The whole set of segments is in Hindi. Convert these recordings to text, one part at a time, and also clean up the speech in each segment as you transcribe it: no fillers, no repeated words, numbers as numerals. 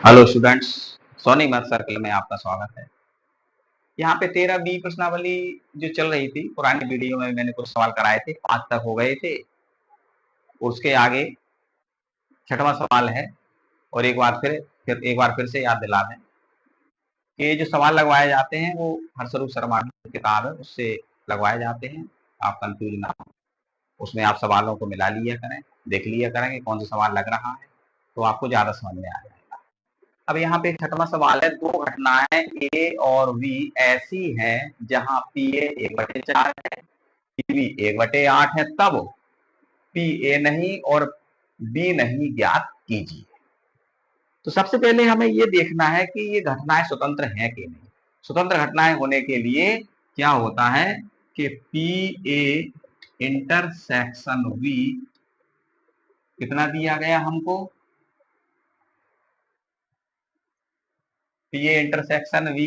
Hello students, Soni math circle में आपका स्वागत है। यहाँ पे 13 बी प्रश्नावली जो चल रही थी, पुरानी वीडियो में मैंने कुछ सवाल कराए थे, 5 तक हो गए थे। उसके आगे 6वां सवाल है और एक बार फिर से याद दिला दें कि जो सवाल लगवाए जाते हैं वो हरस्वरूप शर्मा की किताब है, उससे लगवाए जाते हैं। आप कंफ्यूज ना हो, उसमें आप सवालों को मिला लिया करें, देख लिया करें कि कौन सा सवाल लग रहा है, तो आपको ज्यादा समझ में आ जाएगा। अब यहाँ पे 6वां सवाल है, दो घटनाएं ए और बी ऐसी हैं जहां पी ए 1/4 है, पी बी 1/8 है, तब पी ए नहीं और बी नहीं ज्ञात कीजिए। तो सबसे पहले हमें ये देखना है कि ये घटनाएं स्वतंत्र हैं कि नहीं। स्वतंत्र घटनाएं होने के लिए क्या होता है कि पी ए इंटरसेक्शन बी कितना दिया गया हमको, पी ए इंटरसेक्शन बी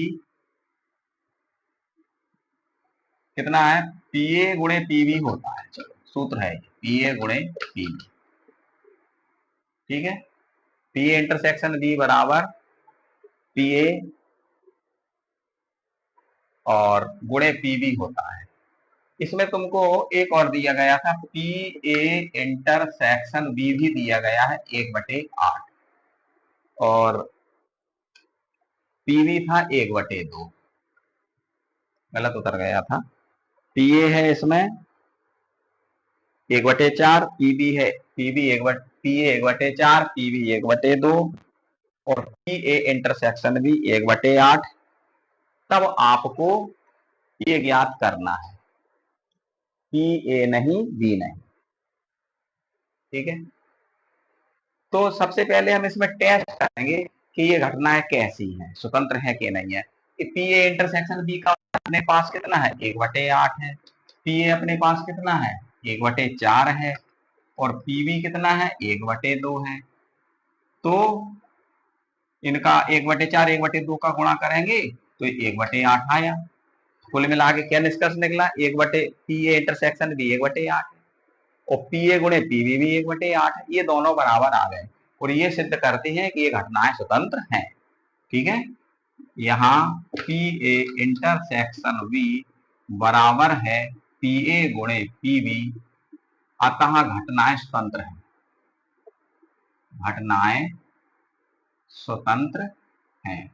कितना है, पी ए गुणे पीवी होता है। चलो सूत्र है पी ए गुणे पीवी, ठीक है। पी ए इंटरसेक्शन बी बराबर पी ए और गुणे पीवी होता है। इसमें तुमको एक और दिया गया था, पी ए इंटरसेक्शन बी भी दिया गया है 1/8 और पीवी था 1/2। गलत उतर गया था, पी ए है इसमें 1/4, पीबी है पीबी पी ए 1/4, पीवी 1/2 और पी ए इंटरसेक्शन भी 1/8। तब आपको ये ज्ञात करना है, पी ए नहीं बी नहीं, ठीक है। तो सबसे पहले हम इसमें टेस्ट करेंगे कि ये घटनाएं कैसी हैं, स्वतंत्र है कि नहीं है। पी ए इंटरसेक्शन बी का अपने पास कितना है, 1/8 है। पी ए अपने पास कितना है, 1/4 है और पीवी कितना है, 1/2 है। तो इनका 1/4 1/2 का गुणा करेंगे तो 1/8 आया। कुल मिला के क्या निष्कर्ष निकला, पी ए इंटरसेक्शन भी 1/8 और पी ए गुणे पीवी भी 1/8 है, ये दोनों बराबर आ गए और ये सिद्ध करते हैं कि ये घटनाएं स्वतंत्र हैं, ठीक है। यहाँ पी ए इंटरसेक्शन बी बराबर है पी ए गुणे पीवी, अतः घटनाएं स्वतंत्र हैं, घटनाएं स्वतंत्र हैं।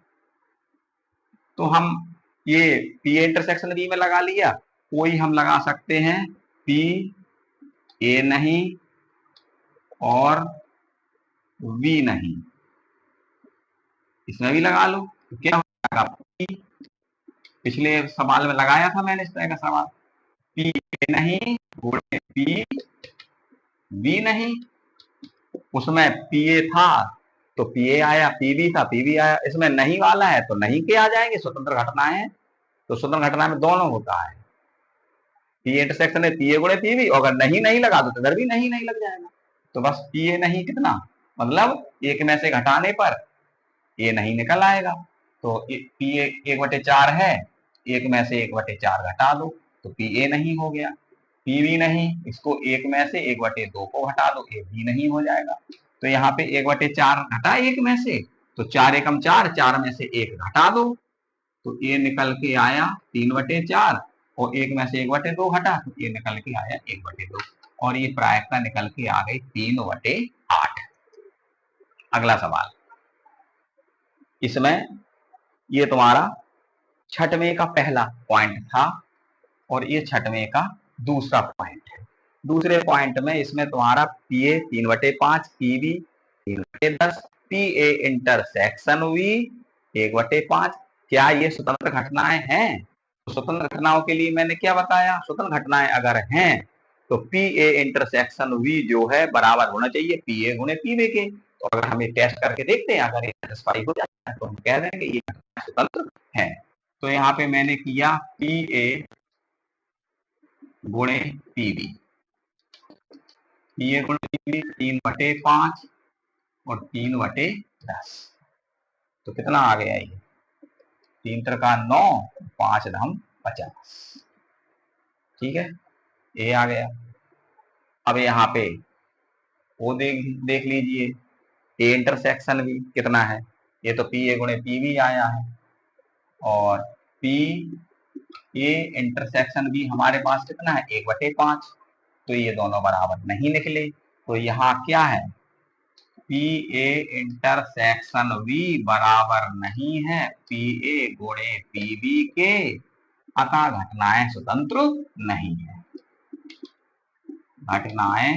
तो हम ये पी ए इंटरसेक्शन बी में लगा लिया, कोई हम लगा सकते हैं पी ए नहीं और वी नहीं, इसमें भी लगा लो तो क्या होगा, पिछले सवाल में लगाया था मैंने इस तरह का सवाल, पी ए नहीं गुणे पी वी नहीं, उसमें पी ए था तो पी ए आया, पी वी था पी वी आया, इसमें नहीं वाला है तो नहीं के आ जाएंगे, स्वतंत्र घटनाएं हैं। तो स्वतंत्र घटना में दोनों होता है, पी इंटरसेक्शन है पी ए गुणे पी वी, अगर नहीं नहीं लगा दो तो इधर भी नहीं नहीं लग जाएगा। तो बस पी ए नहीं कितना, मतलब एक में से घटाने पर ये नहीं निकल आएगा। तो पी ए 1/4 है, एक में से 1/4 घटा दो तो पी ए नहीं हो गया। पी वी नहीं, इसको एक में से 1/2 को घटा दो, ए भी नहीं हो जाएगा। तो यहाँ पे 1/4 घटा एक में से, तो 4 एकम 4, 4 में से एक घटा दो तो ये निकल के आया 3/4 और एक में से 1/2 घटा तो ये निकल के आया 1/2 और ये प्रायिकता निकल के आ गई 3/8। अगला सवाल, इसमें ये तुम्हारा 6वें का पहला पॉइंट था और ये 6वें का दूसरा पॉइंट है। दूसरे पॉइंट में इसमें तुम्हारा P A 3/5, P B 3/10, P A intersection B 1/5। क्या ये स्वतंत्र घटनाएं हैं? तो स्वतंत्र घटनाओं के लिए मैंने क्या बताया, स्वतंत्र घटनाएं अगर हैं तो पी ए इंटरसेक्शन वी जो है बराबर होना चाहिए पी ए गुणे पी वी के। तो अगर हम ये टेस्ट करके देखते हैं, अगर ये सेटिस्फाई हो जाता है तो हम कह देंगे ये स्वतंत्र है। तो यहाँ पे मैंने किया पी ए गुणे पीवी, पी ए गुणे पीवी 3/5 और 3/10, तो कितना आ गया ये, 3×9, 5×50, ठीक है, ये आ गया। अब यहाँ पे वो देख लीजिए, ए इंटरसेक्शन भी कितना है, ये तो पी ए गुणे पी बी आया है, और पी ए इंटरसेक्शन बी हमारे पास कितना है 1/5, तो ये दोनों बराबर नहीं निकले। तो यहाँ क्या है, पी ए इंटरसेक्शन वी बराबर नहीं है पी ए गुणे पी बी के, अतः घटनाएं स्वतंत्र नहीं है, घटनाएं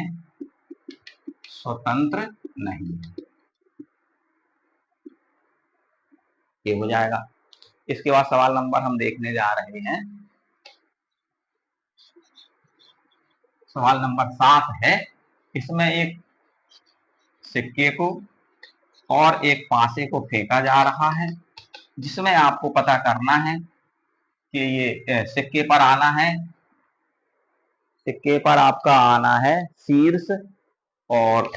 स्वतंत्र नहीं है। ये हो जाएगा। इसके बाद सवाल नंबर हम देखने जा रहे हैं, सवाल नंबर 7 है। इसमें एक सिक्के को और एक पासे को फेंका जा रहा है, जिसमें आपको पता करना है कि ये सिक्के पर आना है, सिक्के पर आपका आना है शीर्ष, और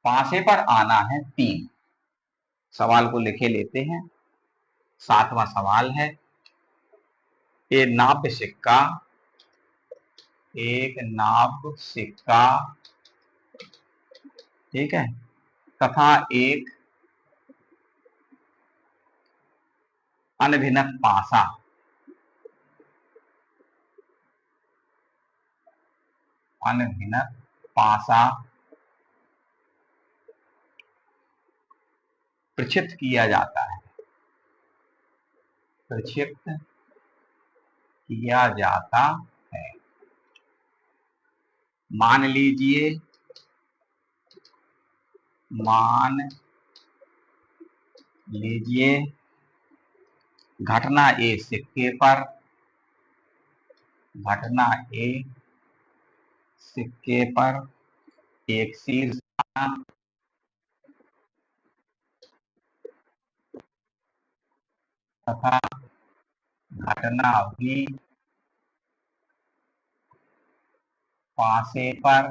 पासे पर आना है 3। सवाल को लिखे लेते हैं। 7वां सवाल है, ये नाप्य सिक्का, एक नाप सिक्का, ठीक है, तथा एक अनभिनत पासा, अनभिनत पासा प्रक्षिप्त किया जाता है, प्रक्षिप्त किया जाता है। मान लीजिए, मान लीजिए घटना ए सिक्के पर, घटना ए सिक्के पर एक शीर्ष तथा घटना बी पासे पर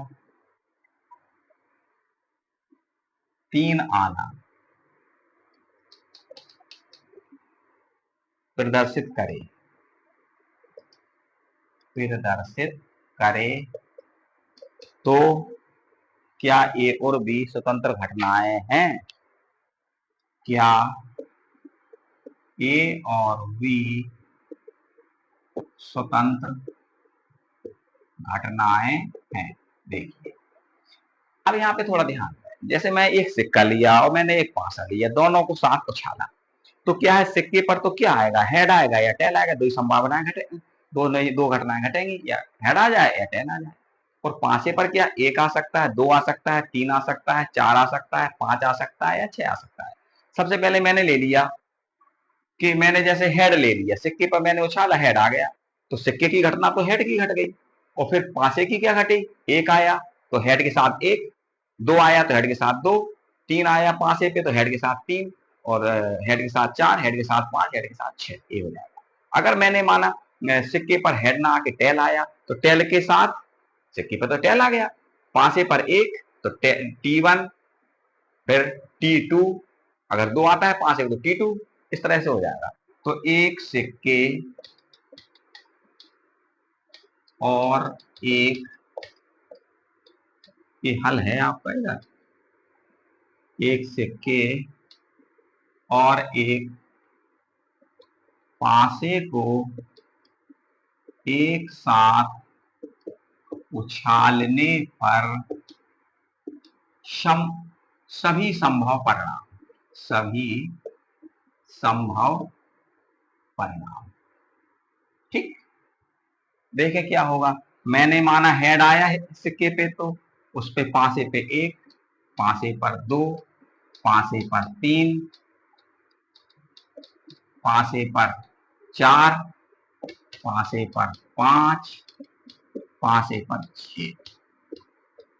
3 आना प्रदर्शित करे, प्रदर्शित करे, तो क्या ए और बी स्वतंत्र घटनाएं हैं? क्या ए और बी स्वतंत्र घटनाएं हैं? देखिए, अब यहाँ पे थोड़ा ध्यान है। जैसे मैं एक सिक्का लिया और मैंने एक पासा लिया, दोनों को साथ उछाला, तो क्या है, सिक्के पर तो क्या आएगा, हेड आएगा या टेल आएगा, दो ही संभावनाएं घटेगी, दो घटनाएं घटेंगी, या हेड आ जाए या टेल आ जाए। और पासे पर क्या, एक आ सकता है, 2 आ सकता है, 3 आ सकता है, 4 आ सकता है, 5 आ सकता है, या 6 आ सकता है। सबसे पहले मैंने ले लिया कि मैंने जैसे हेड ले लिया, सिक्के पर मैंने उछाला, हेड आ गया, तो सिक्के की घटना तो हेड की घट गई। और फिर पासे की क्या घटी, एक आया तो हेड के साथ एक, 2 आया तो हेड के साथ 2, 3 आया पासे पे तो हेड के साथ 3, और हेड के साथ 4, हेड के साथ 5, हेड के साथ 6, ये हो जाएगा। अगर मैंने माना सिक्के पर हेड ना आके टेल आया, तो टेल के साथ सिक्के पर तो टेल आ गया, पासे पर एक तो T1, फिर T2, अगर 2 आता है पासे तो T2, इस तरह से हो जाएगा। तो एक सिक्के और एक, ये हल है आपका इधर, एक सिक्के और एक पासे को एक साथ उछालने पर सभी संभव परिणाम, सभी संभव परिणाम, ठीक। देखे क्या होगा, मैंने माना हेड आया है सिक्के पे, तो उस पे पासे पे 1, पासे पर 2, पासे पर 3, पासे पर 4, पासे पर 5, पासे पर 6।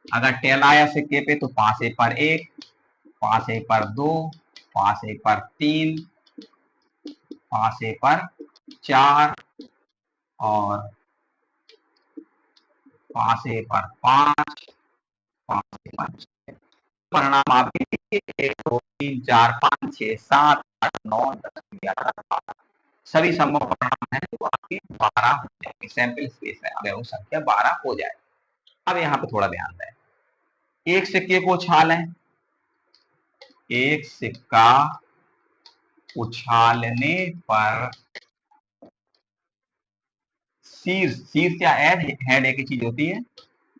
अगर टेल आया सिक्के पे तो पासे पर 1, पासे पर 2, पासे पर 3, पासे पर 4, और पासे पर 5, पासे पर 6। परिणाम आपके 1, 2, 3, 4, 5, 6, 7, 8, 9, 10, 11, 12 सभी संभव परिणाम है, तो आपके 12 हो जाएंगे। सैंपल स्पेस है, अगर वो संख्या 12 हो जाए। अब यहाँ पे थोड़ा ध्यान दें, एक सिक्के को उछालें, एक सिक्का उछालने पर शीर्ष, शीर्ष या हेड एक ही चीज होती है,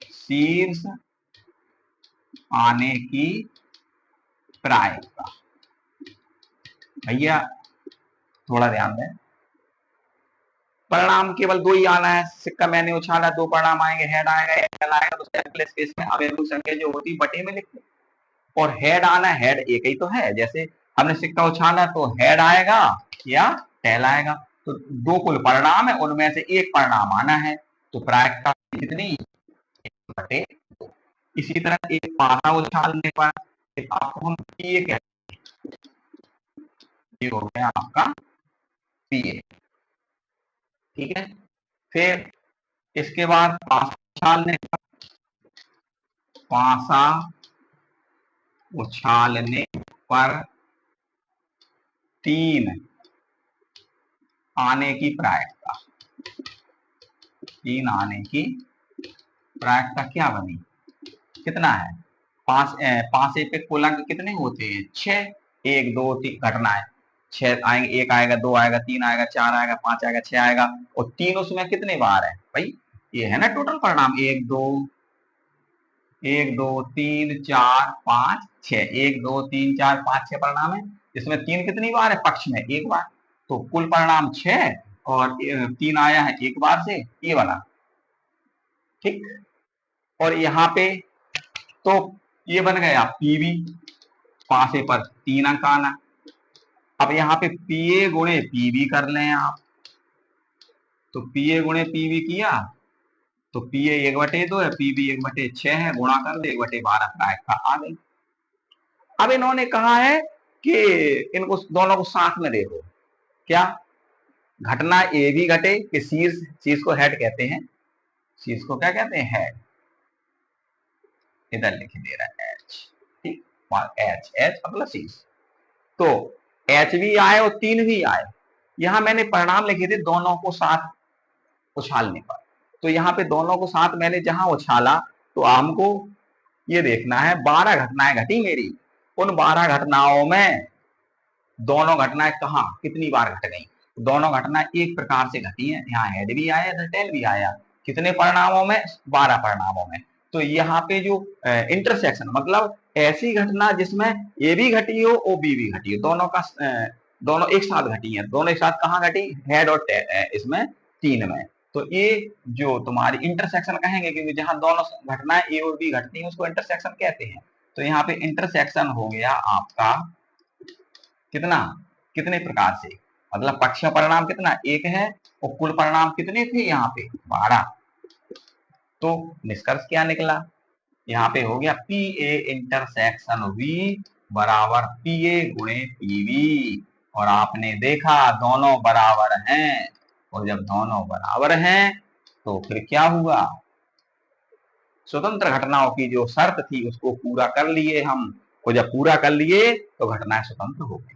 शीर्ष आने की प्रायिकता। भैया थोड़ा ध्यान दें, परिणाम केवल दो ही आना है, सिक्का मैंने उछाला, दो परिणाम आएंगे, हेड आएगा, टेल आएगा। तो सिंपलेस केस में अवयवी संख्या जो होती बटे में लिखते, और हेड आना, हेड एक ही तो है, जैसे हमने सिक्का उछाला तो हेड आएगा या टेल आएगा। तो दो कुल परिणाम है, उनमें से एक परिणाम आना है, तो प्रायिकता कितनी, बटे दो। इसी तरह एक पारा उछालने पर आपको हम पीए कहते हैं, ये हो गया आपका पीए, ठीक है। फिर इसके बाद पासा उछालने पर, पासा उछालने पर 3 आने की प्रायिकता, 3 आने की प्रायिकता क्या बनी, कितना है, पांसे पे कुल अंक कितने होते हैं, 6, 1 2 3 घटना है, 6 आएंगे, 1 आएगा, 2 आएगा, 3 आएगा, 4 आएगा, 5 आएगा, 6 आएगा, और 3 उसमें कितने बार है भाई, ये है ना टोटल परिणाम, 1 2 3 4 5 6, 1 2 3 4 5 6 परिणाम है, इसमें 3 कितनी बार है, पक्ष में 1 बार, तो कुल परिणाम 6 और 3 आया है 1 बार से, ये वाला, ठीक। और यहाँ पे तो ये बन गया पीवी, पासे पर 3 अंक आना। अब यहाँ पे पीए गुणे पीवी कर लें आप, तो पीए गुणे पीवी किया तो पीए 1/2 है, पीवी 1/6 है, गुणा कर ले 1/12 प्रायिकता आ गई। अब इन्होंने कहा है कि इनको दोनों को साथ में देखो, क्या घटना ए भी घटे, कि शीर्ष, शीर्ष को हेड कहते हैं, शीर्ष को क्या कहते हैं, हेड, इधर लिख दे रहा है एच, ठीक, एच, एच मतलब शीर्ष, तो एच भी आए और 3 भी आए। यहां मैंने परिणाम लिखे थे दोनों को साथ उछालने पर, तो यहाँ पे दोनों को साथ मैंने जहां उछाला, तो हमको ये देखना है 12 घटनाएं घटी मेरी, उन 12 घटनाओं में दोनों घटनाएं कहाँ कितनी बार घट गई, दोनों घटनाएं एक प्रकार से घटी हैं, यहाँ हेड भी आया, इधर टेल भी आया, कितने परिणामों में, 12 परिणामों में। तो यहाँ पे जो इंटरसेक्शन मतलब ऐसी घटना जिसमें ए भी घटी हो और बी भी घटी हो, दोनों का दोनों एक साथ घटी है, दोनों एक साथ कहाँ घटी, हेड और टेल, इसमें 3 में। तो ये जो तुम्हारी इंटरसेक्शन कहेंगे, क्योंकि जहां दोनों घटनाएं ए और बी घटती हैं उसको इंटरसेक्शन कहते हैं। तो यहाँ पे इंटरसेक्शन हो गया आपका कितना, कितने प्रकार से, मतलब पक्ष परिणाम कितना, एक है, और कुल परिणाम कितने थे यहाँ पे, 12। तो निष्कर्ष क्या निकला, यहाँ पे हो गया पी ए इंटरसेक्शन वी बराबर पी ए गुणे पीवी, और आपने देखा दोनों बराबर हैं, और जब दोनों बराबर हैं तो फिर क्या हुआ, स्वतंत्र घटनाओं की जो शर्त थी उसको पूरा कर लिए हम, और जब पूरा कर लिए तो घटनाएं स्वतंत्र हो गई,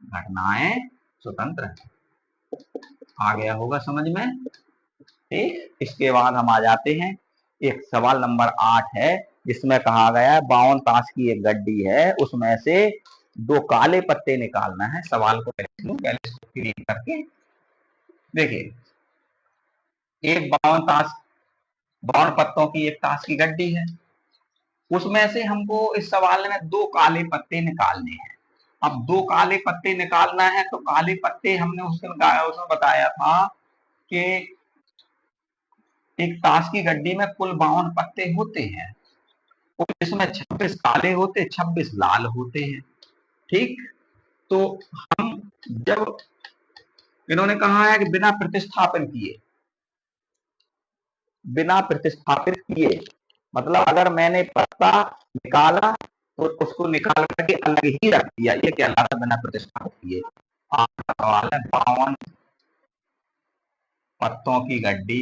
घटनाएं स्वतंत्र है। आ गया होगा समझ में, ठीक। इसके बाद हम आ जाते हैं, एक सवाल नंबर 8 है, जिसमें कहा गया है 52 ताश की एक गड्डी है, उसमें से 2 काले पत्ते निकालना है। सवाल को पहले क्लियर करके देखिए, एक 52 पत्तों की एक ताश की गड्डी है, उसमें से हमको इस सवाल में 2 काले पत्ते निकालने हैं। अब 2 काले पत्ते निकालना है, तो काले पत्ते हमने उस दिन उसमें बताया था कि एक ताश की गड्डी में कुल 52 पत्ते होते हैं, और इसमें 26 काले होते, 26 लाल होते हैं, ठीक। तो हम जब इन्होंने कहा है कि बिना प्रतिस्थापन किए, बिना प्रतिस्थापित किए, मतलब अगर मैंने पत्ता निकाला तो उसको निकाल करके अलग ही रख दिया, ये कहलाता बिना प्रतिस्थापित किए। आपका सवाल है 52 पत्तों की गड्डी,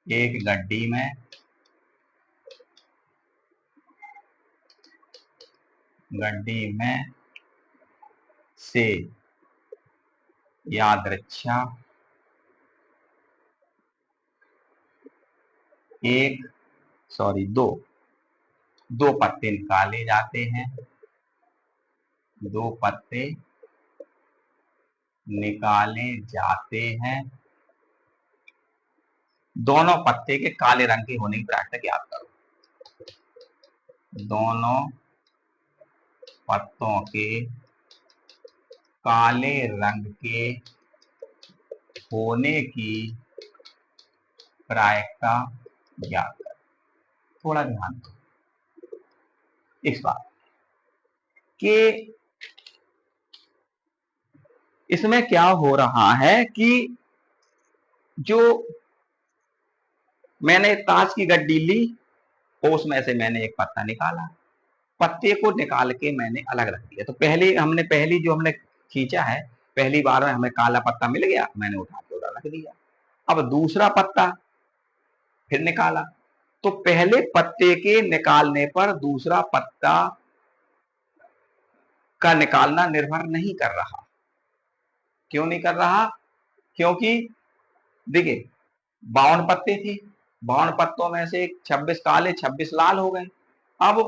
एक गड्डी में से यादृच्छा एक सॉरी दो पत्ते निकाले जाते हैं, दो पत्ते निकाले जाते हैं, दोनों पत्ते के काले रंग के होने की प्रायिकता ज्ञात करो। दोनों पत्तों के काले रंग के होने की प्रायिकता ज्ञात करो। थोड़ा ध्यान दो इस बात कि इसमें क्या हो रहा है कि जो मैंने ताश की गड्डी ली और उसमें से मैंने एक पत्ता निकाला, पत्ते को निकाल के मैंने अलग रख दिया। तो पहली जो हमने खींचा है, पहली बार में हमें काला पत्ता मिल गया, मैंने उठा के उधर रख दिया। अब दूसरा पत्ता फिर निकाला, तो पहले पत्ते के निकालने पर दूसरा पत्ता का निकालना निर्भर नहीं कर रहा। क्यों नहीं कर रहा? क्योंकि देखिए 52 पत्ते थे, 52 पत्तों में से 26 काले 26 लाल हो गए। अब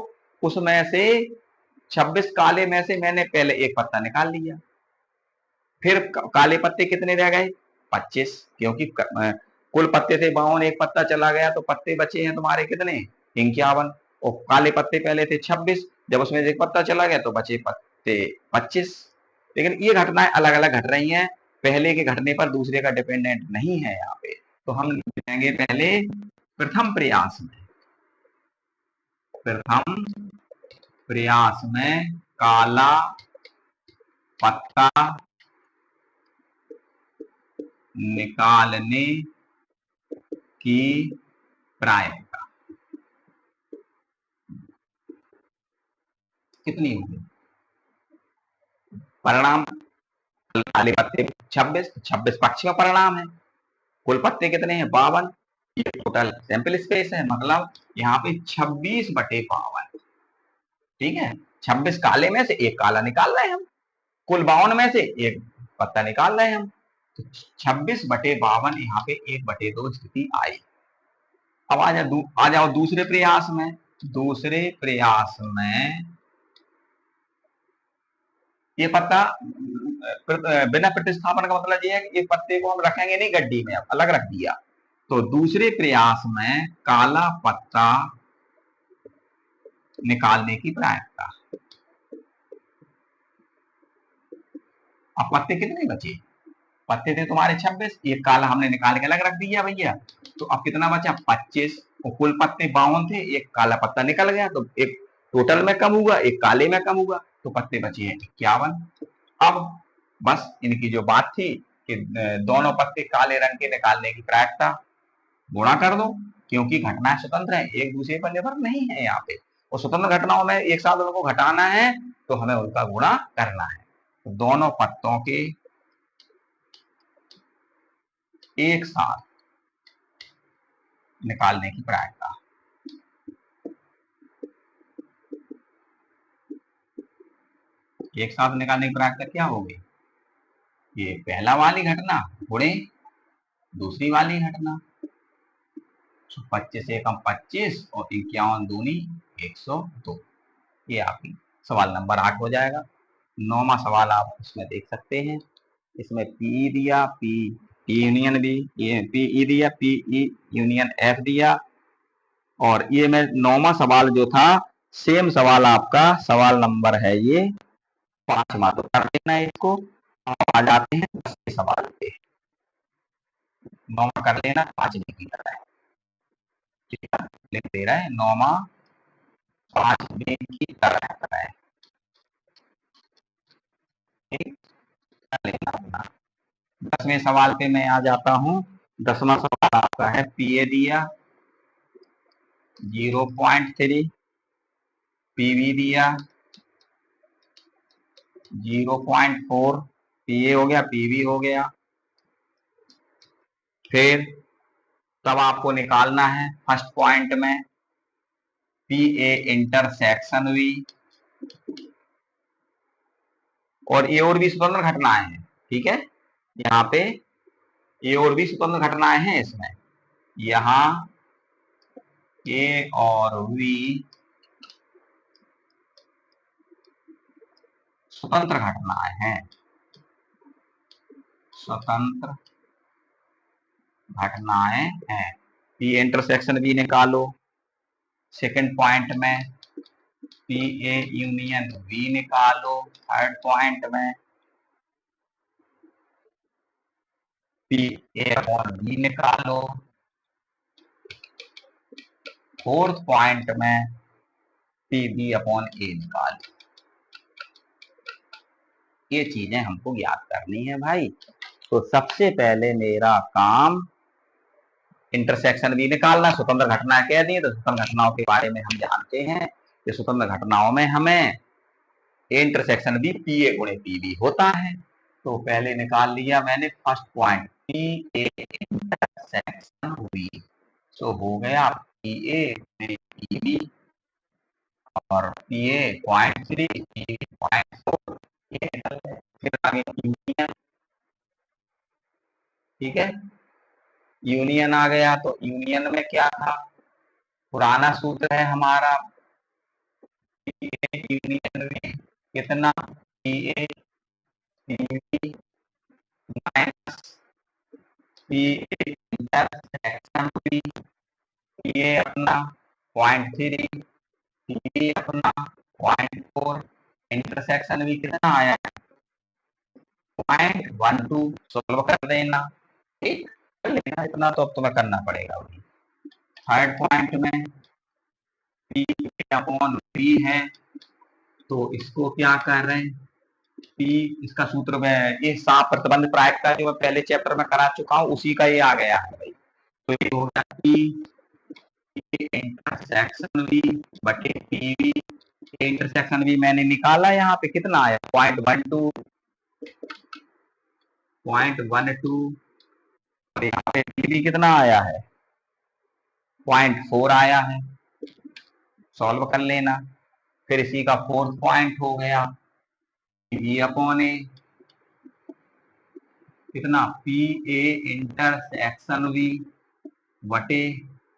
उसमें से 26 काले में से मैंने पहले एक पत्ता निकाल लिया, फिर काले पत्ते कितने रह गए? 25, क्योंकि कुल पत्ते थे 52, एक पत्ता चला गया तो पत्ते बचे हैं तुम्हारे कितने? 51। और काले पत्ते पहले थे 26, जब उसमें एक पत्ता चला गया तो बचे पत्ते 25। लेकिन ये घटनाएं अलग अलग घट रही हैं, पहले के घटने पर दूसरे का डिपेंडेंट नहीं है यहाँ पे। तो हम लिखेंगे पहले प्रथम प्रयास में काला पत्ता निकालने की प्रायिकता कितनी होगी? परिणाम काले पत्ते 26 पक्ष का परिणाम है, कुल पत्ते कितने हैं? 52। ये टोटल सैंपल स्पेस है, मतलब यहाँ पे 26/52। ठीक है, 26 काले में से एक काला निकाल रहे हैं हम, कुल 52 में से एक पत्ता निकाल रहे हैं हम, तो 26/52 यहाँ पे 1/2 स्थिति आई। अब आ जाओ दूसरे प्रयास में। दूसरे प्रयास में ये पत्ता बिना प्रतिस्थापन का मतलब ये है कि इस पत्ते को हम रखेंगे नहीं गड्डी में, अब अलग रख दिया। तो दूसरे प्रयास में काला पत्ता निकालने की प्रायिकता। अब पत्ते कितने बचे? पत्ते थे तुम्हारे 26, एक काला हमने निकाल के अलग रख दिया भैया, तो अब कितना बचा? 25। और कुल पत्ते 52 थे, एक काला पत्ता निकल गया तो एक टोटल में कम हुआ, एक काले में कम हुआ, तो पत्ते बचे हैं 51। अब बस इनकी जो बात थी कि दोनों पत्ते काले रंग के निकालने की प्रायिकता गुणा कर दो, क्योंकि घटनाएं स्वतंत्र है, एक दूसरे पर निर्भर नहीं है यहाँ पे, और स्वतंत्र घटनाओं में एक साथ उनको घटाना है तो हमें उनका गुणा करना है। तो दोनों पत्तों के एक साथ निकालने की प्रायिकता। एक साथ निकालने की प्रायिकता क्या होगी? ये पहला वाली घटना गुणे दूसरी वाली घटना। 25 एकम 25 और 51 दूनी 102। ये आपकी सवाल नंबर 8 हो जाएगा। 9वां सवाल आप इसमें देख सकते हैं। इसमें पी दिया, P union B, P E दिया, पी ई यूनियन एफ दिया, और ये मैं 9वां सवाल जो था सेम सवाल आपका सवाल नंबर है ये 5वां। तो कर लेना है इसको। आ जाते हैं 10वें सवाल पे। 9वां कर लेना, 5 नहीं कर रहा है, लिख दे रहा है 9वां 5वें की तरह कर है। ठीक, कर लेना अपना। 10वें सवाल पे मैं आ जाता हूं। 10वां सवाल आपका है पीए दिया 0.3, पीवी दिया 0.4, पीए हो गया, पीवी हो गया। फिर तब आपको निकालना है फर्स्ट पॉइंट में पीए इंटरसेक्शन वी, और ए और बी स्वतंत्र घटनाएं हैं। ठीक है, यहाँ पे ए और बी स्वतंत्र घटनाएं हैं। इसमें यहाँ ए और वी स्वतंत्र घटनाएं हैं, स्वतंत्र घटनाएं हैं। पी इंटरसेक्शन बी निकालो, सेकंड पॉइंट में पी ए यूनियन बी निकालो, थर्ड पॉइंट में पी ए अपॉन बी निकालो, फोर्थ पॉइंट में पी बी अपॉन ए निकालो। ये चीजें हमको ज्ञात करनी है भाई। तो सबसे पहले मेरा काम इंटरसेक्शन भी निकालना, स्वतंत्र घटना कह दी तो स्वतंत्र घटनाओं के बारे में हम जानते हैं कि स्वतंत्र घटनाओं में हमें इंटरसेक्शन भी पी ए गुणे पी बी होता है। तो पहले निकाल लिया मैंने first point P A intersection हुई, तो हो गया पी ए पी बी और P A point three P B point four, फिर आगे यूनियन। ठीक है, यूनियन आ गया। तो यूनियन में क्या था, पुराना सूत्र है हमारा यूनियन में कितना P A P B minus P A intersection B, P A अपना पॉइंट थ्री, पी बी अपना पॉइंट फोर, इंटरसेक्शन भी कितना आया पॉइंट वन टू, सोल्व कर देना। ठीक, कर लेना, इतना तो अब तुम्हें करना पड़ेगा। थर्ड पॉइंट में पी अपॉन बी है, तो इसको क्या कर रहे हैं, पी इसका सूत्र में ये साफ प्रतिबंध प्रायिक का जो मैं पहले चैप्टर में करा चुका हूं उसी का ये आ गया है भाई। तो ये हो गया पी इंटरसेक्शन बी बटे पी बी, इंटरसेक्शन भी मैंने निकाला, यहाँ पे कितना आया point one to, point one two, और यहाँ पे पी बी कितना आया है पॉइंट फोर आया है, सॉल्व कर लेना। फिर इसी का फोर्थ पॉइंट हो गया पी अपॉन ए, कितना पी ए इंटरसेक्शन बी बटे,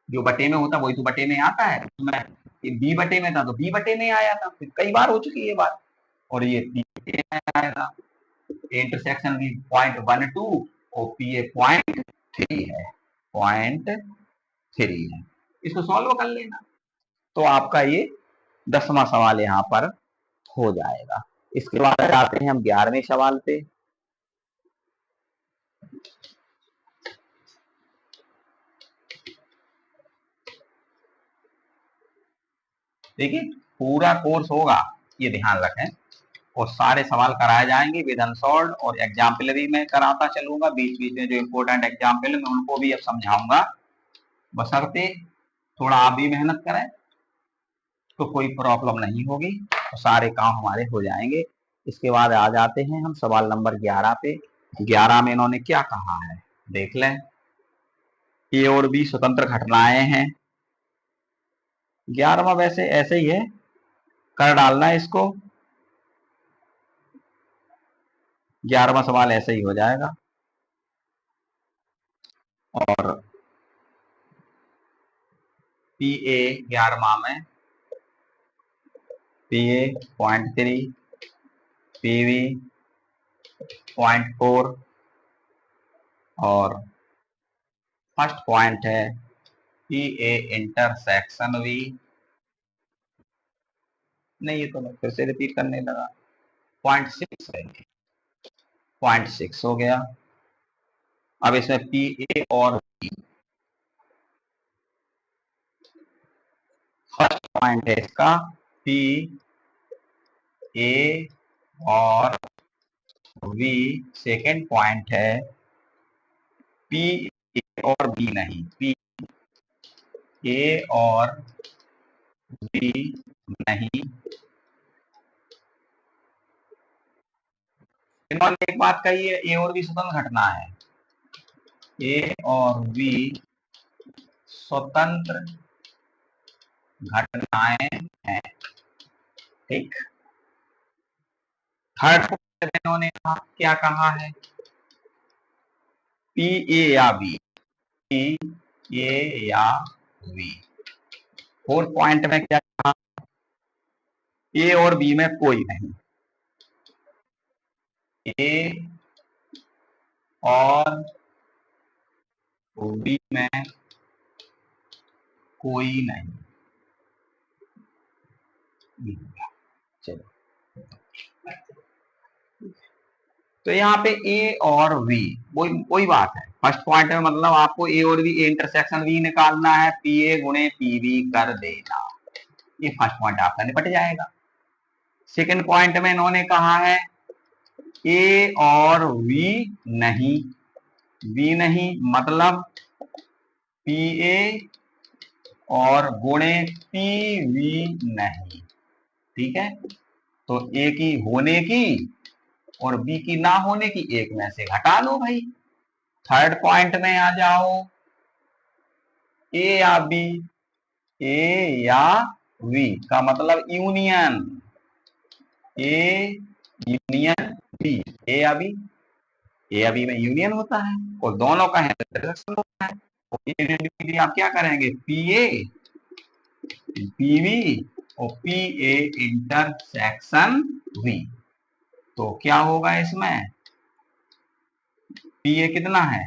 जो बटे में होता वही तो बटे में आता है, उसमें बी बटे में था तो बी बटे में आया था, फिर कई बार हो चुकी है बात। और ये पी ए में आएगा, intersection B point one two और पी ए पॉइंट थ्री है, पॉइंट थ्री है। इसको सॉल्व कर लेना तो आपका ये 10वां सवाल यहाँ पर हो जाएगा। इसके बाद आते हैं हम 11वें सवाल पे। देखिए पूरा कोर्स होगा, ये ध्यान रखें, और सारे सवाल कराए जाएंगे विद अनसॉल्व्ड, और एग्जाम्पलरी में कराता चलूंगा, बीच बीच में जो इम्पोर्टेंट एग्जाम्पल में उनको भी अब समझाऊंगा, बशर्ते थोड़ा आप भी मेहनत करें तो कोई प्रॉब्लम नहीं होगी, तो सारे काम हमारे हो जाएंगे। इसके बाद आ जाते हैं हम सवाल नंबर 11 पे। 11 में इन्होंने क्या कहा है देख लें। ए और बी स्वतंत्र घटनाएं हैं। 11वां वैसे ऐसे ही है, कर डालना है इसको, 11वां सवाल ऐसे ही हो जाएगा। और पी ए 11वां में P A point three, P V point four, और फर्स्ट पॉइंट है पी ए इंटरसेक्शन वी, नहीं ये तो मैं फिर से रिपीट करने लगा, पॉइंट सिक्स है, पॉइंट सिक्स हो गया। अब इसमें पी ए और बी, फर्स्ट पॉइंट है इसका पी ए और वी, सेकेंड पॉइंट है पी ए और बी नहीं, पी ए और बी नहीं। इन्होंने एक बात कही है, ए और बी स्वतंत्र घटना है, ए और बी स्वतंत्र घटनाएं हैं। ठीक, थर्ड पॉइंट इन्होंने क्या कहा है, पी ए या बी, पी ए या बी फोर्थ पॉइंट में क्या कहा, ए और बी में कोई नहीं, ए और बी में कोई नहीं। चलो, तो यहाँ पे ए और वी वही बात है। फर्स्ट पॉइंट में मतलब आपको ए और बी, ए इंटरसेक्शन वी निकालना है, पी ए गुणे पी वी कर देना, ये फर्स्ट पॉइंट आपका निपट जाएगा। सेकंड पॉइंट में इन्होंने कहा है ए और वी नहीं, वी नहीं मतलब पी ए और गुणे पी वी नहीं, ठीक है। तो ए की होने की और बी की ना होने की एक में से घटा लो भाई। थर्ड पॉइंट में आ जाओ, ए या बी, ए या वी का मतलब यूनियन, ए यूनियन बी, ए या बी, ए या बी में यूनियन होता है और दोनों का इंटरसेक्शन होता है। तो आप क्या करेंगे, पी ए पी वी और पी ए इंटरसेक्शन वी। तो क्या होगा इसमें, पी ए कितना है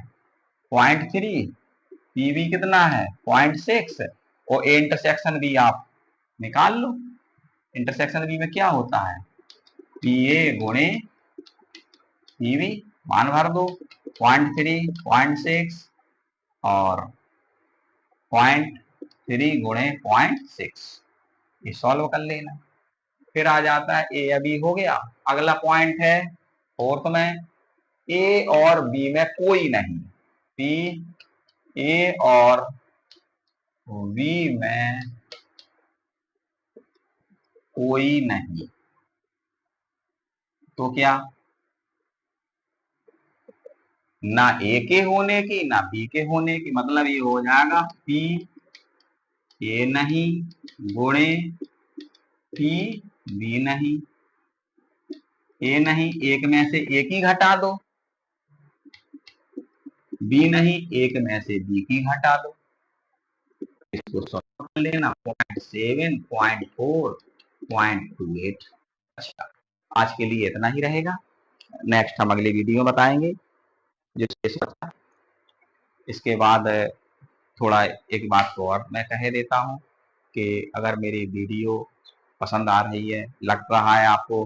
0.3, पी वी कितना है 0.6 और ए इंटरसेक्शन बी आप निकाल लो। इंटरसेक्शन बी में क्या होता है, पी ए गुणे पी वी, मान भर दो 0.3 0.6 और 0.3 गुणे 0.6, ये सॉल्व कर लेना। फिर आ जाता है ए या बी हो गया। अगला पॉइंट है फोर्थ में, ए और बी में कोई नहीं, पी ए और वी में कोई नहीं, तो क्या, ना ए के होने की ना बी के होने की, मतलब ये हो जाएगा पी ए नहीं गुणे पी बी नहीं, ए नहीं एक में से एक ही घटा दो, बी नहीं एक में से बी की घटा दो, इसको सॉल्व कर लेना 0.7 0.4 0.28। अच्छा, आज के लिए इतना ही रहेगा, नेक्स्ट हम अगली वीडियो में बताएंगे जिसके इसके बाद थोड़ा एक बात को और मैं कह देता हूँ कि अगर मेरी वीडियो पसंद आ रही है, लग रहा है आपको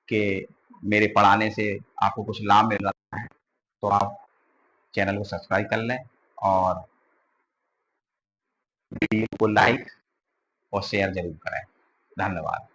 कि मेरे पढ़ाने से आपको कुछ लाभ मिल रहा है, तो आप चैनल को सब्सक्राइब कर लें और वीडियो को लाइक और शेयर जरूर करें। धन्यवाद।